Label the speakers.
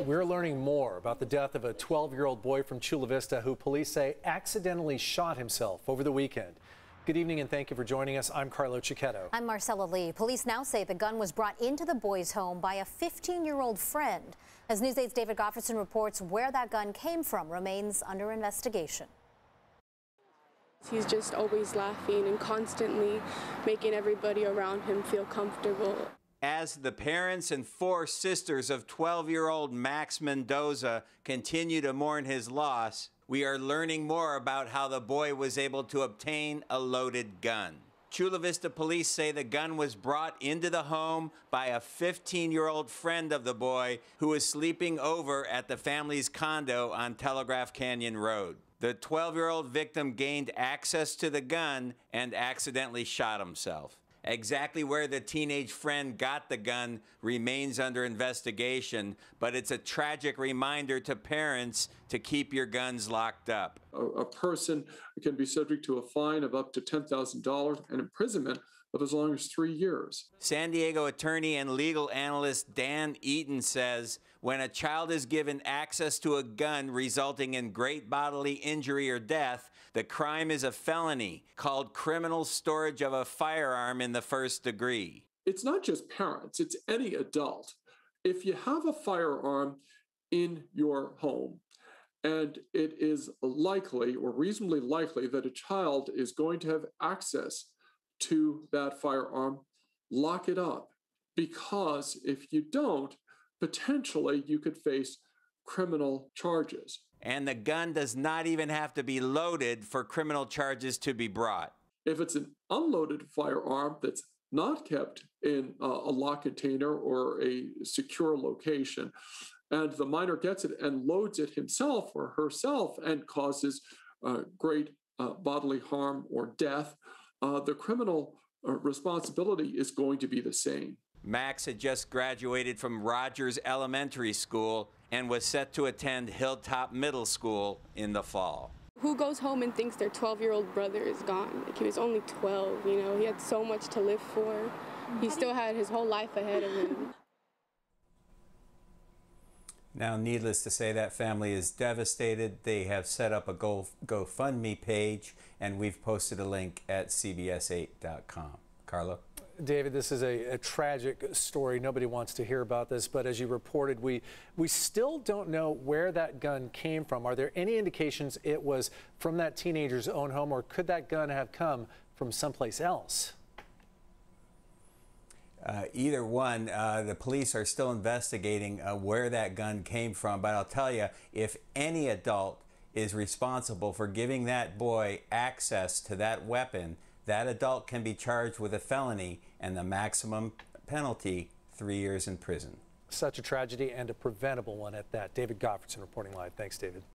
Speaker 1: We're learning more about the death of a 12-year-old boy from Chula Vista who police say accidentally shot himself over the weekend. Good evening and thank you for joining us. I'm Carlo Cicchetto.
Speaker 2: I'm Marcella Lee. Police now say the gun was brought into the boy's home by a 15-year-old friend. As News 8's David Goffredson reports, where that gun came from remains under investigation.
Speaker 3: He's just always laughing and constantly making everybody around him feel comfortable.
Speaker 4: As the parents and four sisters of 12-year-old Max Mendoza continue to mourn his loss, we are learning more about how the boy was able to obtain a loaded gun. Chula Vista police say the gun was brought into the home by a 15-year-old friend of the boy who was sleeping over at the family's condo on Telegraph Canyon Road. The 12-year-old victim gained access to the gun and accidentally shot himself. Exactly where the teenage friend got the gun remains under investigation, but it's a tragic reminder to parents to keep your guns locked up.
Speaker 5: A person can be subject to a fine of up to $10,000 and imprisonment of as long as 3 years.
Speaker 4: San Diego attorney and legal analyst Dan Eaton says when a child is given access to a gun resulting in great bodily injury or death, the crime is a felony called criminal storage of a firearm in the first degree.
Speaker 5: It's not just parents, it's any adult. If you have a firearm in your home, and it is likely or reasonably likely that a child is going to have access to that firearm, lock it up. Because if you don't, potentially you could face criminal charges.
Speaker 4: And the gun does not even have to be loaded for criminal charges to be brought.
Speaker 5: If it's an unloaded firearm that's not kept in a locked container or a secure location, and the minor gets it and loads it himself or herself and causes great bodily harm or death, the criminal responsibility is going to be the same.
Speaker 4: Max had just graduated from Rogers Elementary School and was set to attend Hilltop Middle School in the fall.
Speaker 3: Who goes home and thinks their 12-year-old brother is gone? Like, he was only 12, you know, he had so much to live for. He still had his whole life ahead of him.
Speaker 4: Now, needless to say, that family is devastated. They have set up a GoFundMe page, and we've posted a link at cbs8.com. Carlo?
Speaker 1: David, this is a tragic story. Nobody wants to hear about this, but as you reported, we still don't know where that gun came from. Are there any indications it was from that teenager's own home, or could that gun have come from someplace else?
Speaker 4: Either one. The police are still investigating where that gun came from, but I'll tell you, if any adult is responsible for giving that boy access to that weapon, that adult can be charged with a felony and the maximum penalty, 3 years in prison.
Speaker 1: Such a tragedy and a preventable one at that. David Goffredson reporting live. Thanks, David.